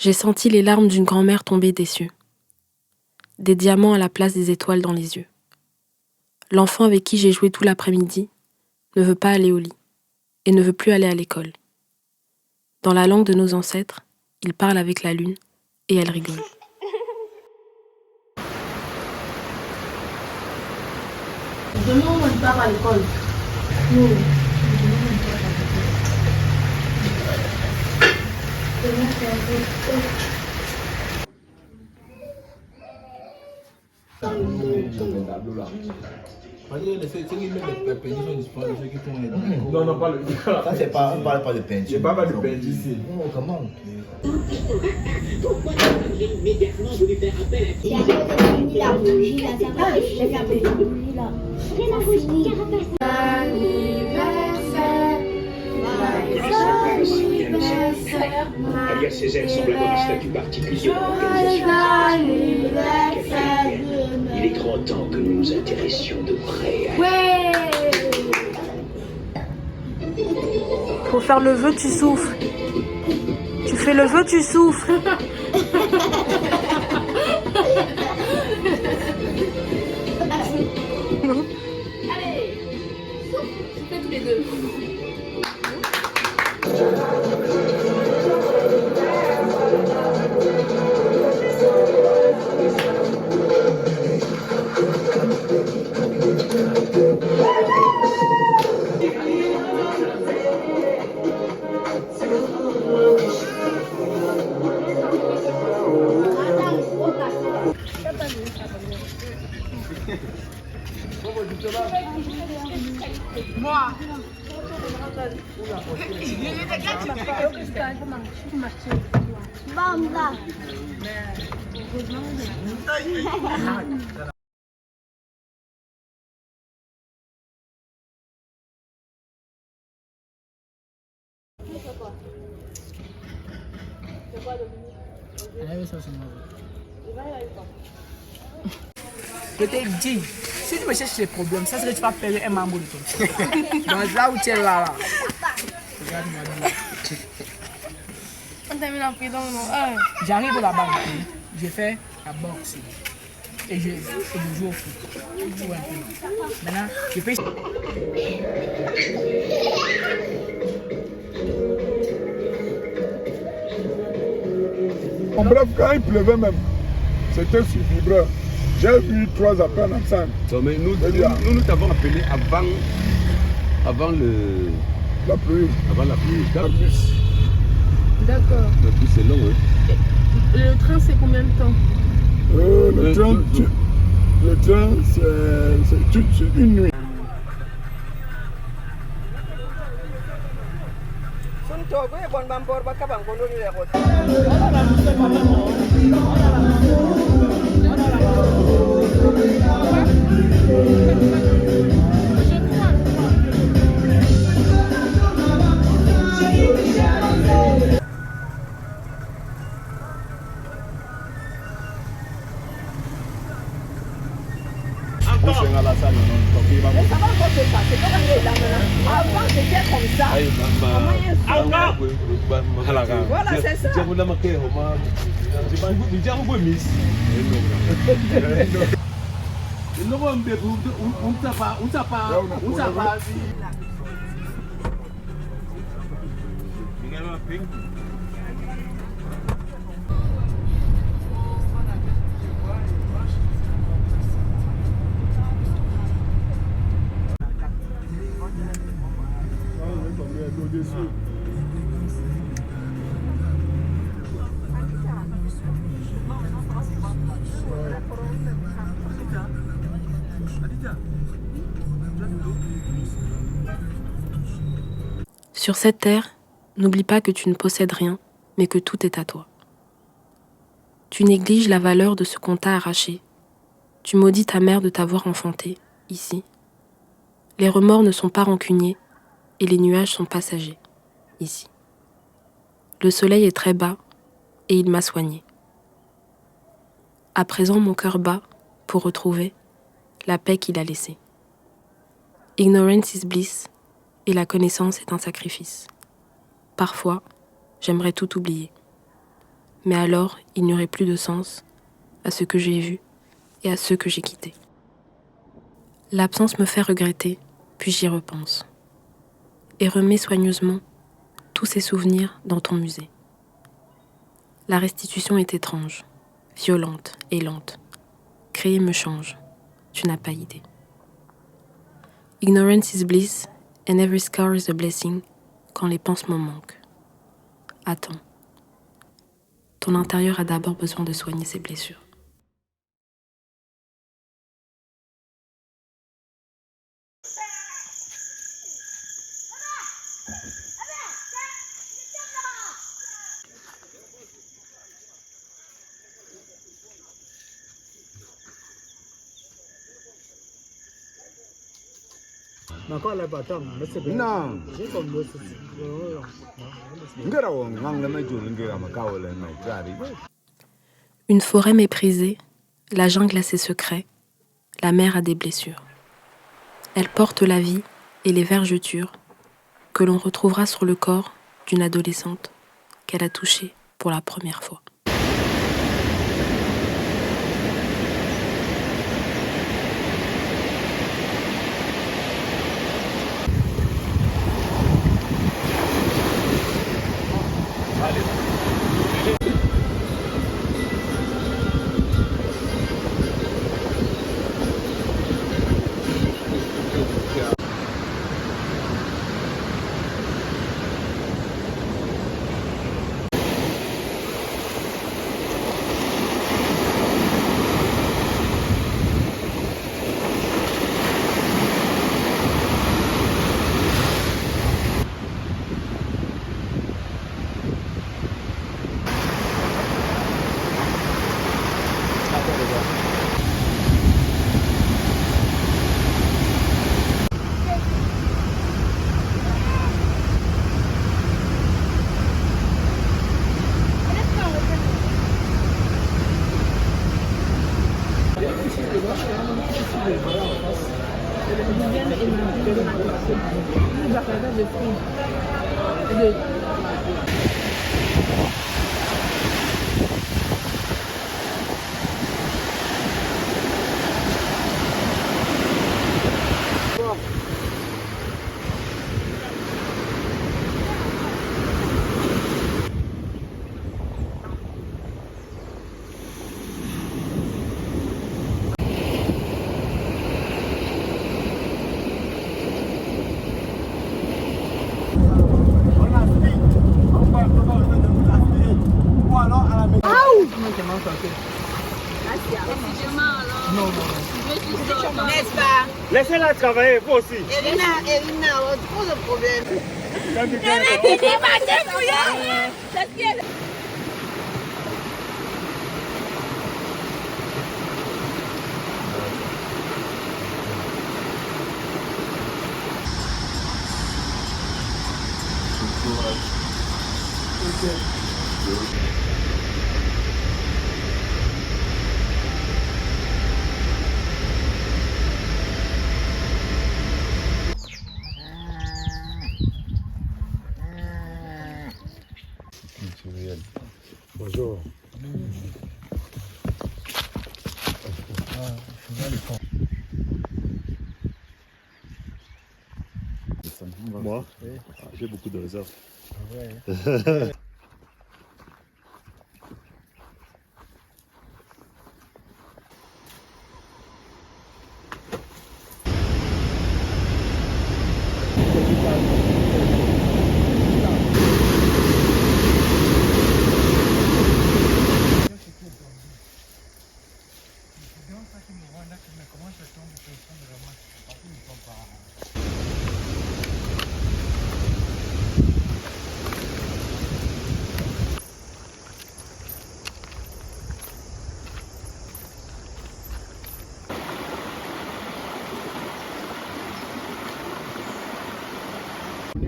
J'ai senti les larmes d'une grand-mère tomber des cieux. Des diamants à la place des étoiles dans les yeux. L'enfant avec qui j'ai joué tout l'après-midi ne veut pas aller au lit et ne veut plus aller à l'école. Dans la langue de nos ancêtres, il parle avec la lune et elle rigole. Demain, on part à l'école. Non, non, pas le. Ça, c'est pas, on parle pas de peinture. C'est pas mal de peinture ici. Non, comment? Pourquoi vous avez immédiatement voulu faire appel à qui? La bougie là, ça va, je vais faire la bougie là. C'est la bougie carapace. Alias Césaire semble avoir un statut particulier dans l'organisation. Il est grand temps que nous nous intéressions de près à Pour faire le vœu, tu souffles. Tu fais le vœu, tu souffles. Bamba. Je t'ai dit, si tu me cherches des problèmes, ça c'est que tu vas perdre un membre de ton corps. Donc là où tu es là. Regarde-moi. On termine en prison, non? J'arrive à la banque, je fais la boxe et je joue au foot. Je joue un peu. Maintenant, je fais. En bref, quand il pleuvait même, c'était sur vibreur. J'ai vu 3 appels ensemble. Mais nous t'avons appelé avant le. La pluie. Avant la pluie. La pluie. D'accord. La pluie c'est long, hein. Le train, c'est combien de temps? Le train, c'est une nuit. Avant, c'était comme ça. Voilà, c'est ça. Sur cette terre, n'oublie pas que tu ne possèdes rien, mais que tout est à toi. Tu négliges la valeur de ce qu'on t'a arraché. Tu maudis ta mère de t'avoir enfanté, ici. Les remords ne sont pas rancuniers et les nuages sont passagers, ici. Le soleil est très bas et il m'a soigné. À présent, mon cœur bat pour retrouver la paix qu'il a laissée. Ignorance is bliss et la connaissance est un sacrifice. Parfois, j'aimerais tout oublier. Mais alors, il n'y aurait plus de sens à ce que j'ai vu et à ceux que j'ai quittés. L'absence me fait regretter, puis j'y repense. Et remets soigneusement tous ces souvenirs dans ton musée. La restitution est étrange, violente et lente. Créer me change, tu n'as pas idée. Ignorance is bliss and every scar is a blessing quand les pansements manquent. Attends. Ton intérieur a d'abord besoin de soigner ses blessures. Non. Une forêt méprisée, la jungle a ses secrets, la mer a des blessures. Elle porte la vie et les vergetures que l'on retrouvera sur le corps d'une adolescente qu'elle a touchée pour la première fois. N'est-ce pas? Laissez-la travailler, vous aussi. Elina, on trouve le problème. Bonjour. Moi, j'ai beaucoup de réserves.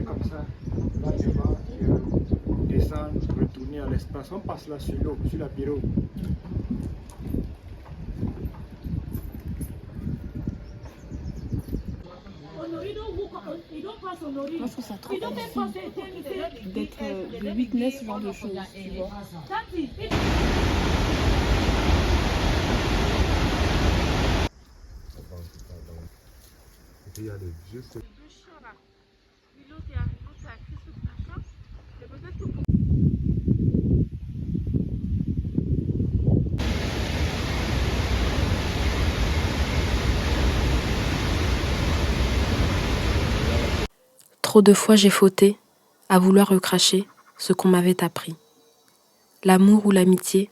Comme ça, là tu vas descendre, retourner à l'espace. On passe là sur l'eau, sur la bureau. Oh no, you don't walk up. You don't Moi, je trouve ça trop difficile d'être de witness ce genre de choses, tu vois. Trop de fois j'ai fauté à vouloir recracher ce qu'on m'avait appris. L'amour ou l'amitié,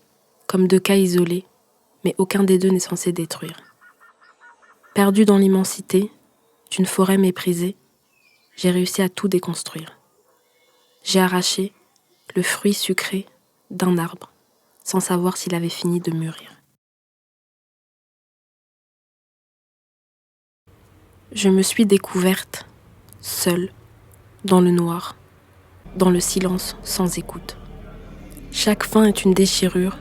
comme deux cas isolés, mais aucun des deux n'est censé détruire. Perdu dans l'immensité d'une forêt méprisée, j'ai réussi à tout déconstruire. J'ai arraché le fruit sucré d'un arbre, sans savoir s'il avait fini de mûrir. Je me suis découverte, seule, dans le noir, dans le silence sans écoute. Chaque fin est une déchirure,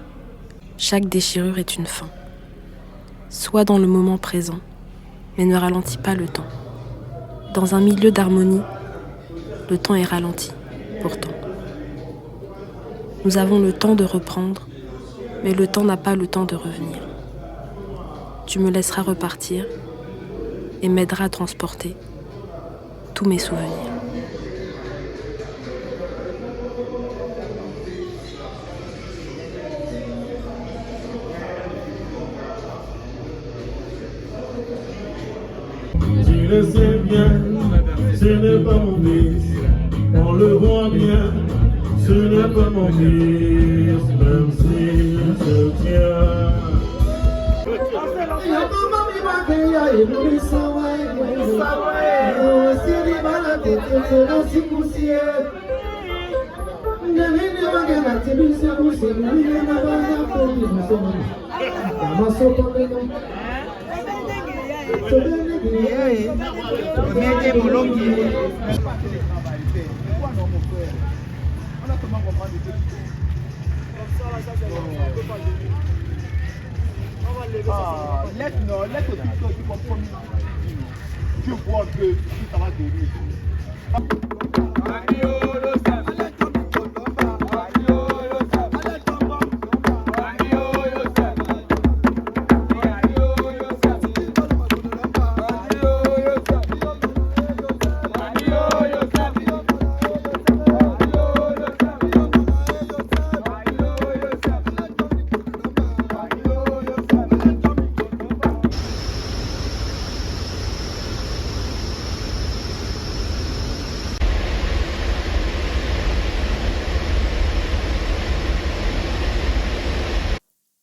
chaque déchirure est une fin. Sois dans le moment présent, mais ne ralentis pas le temps. Dans un milieu d'harmonie, le temps est ralenti, pourtant. Nous avons le temps de reprendre, mais le temps n'a pas le temps de revenir. Tu me laisseras repartir et m'aideras à transporter tous mes souvenirs. Tu le sais bien, ce n'est pas mon fils, on le voit bien, ce n'est pas mon fils, même s'il se tient. Tu vois que ça va donner.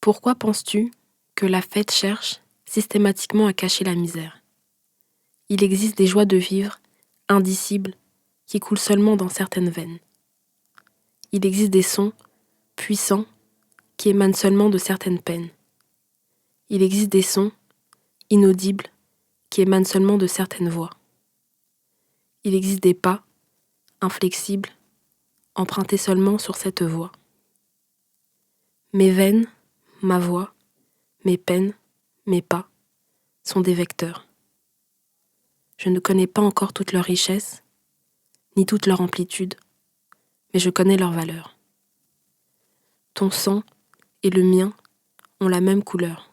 Pourquoi penses-tu que la fête cherche systématiquement à cacher la misère? Il existe des joies de vivre, indicibles, qui coulent seulement dans certaines veines. Il existe des sons, puissants, qui émanent seulement de certaines peines. Il existe des sons, inaudibles, qui émanent seulement de certaines voix. Il existe des pas, inflexibles, empruntés seulement sur cette voie. Mes veines, ma voix, mes peines, mes pas, sont des vecteurs. Je ne connais pas encore toute leur richesse, ni toute leur amplitude, mais je connais leur valeur. Ton sang et le mien ont la même couleur.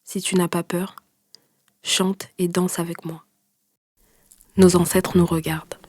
Si tu n'as pas peur, chante et danse avec moi. Nos ancêtres nous regardent.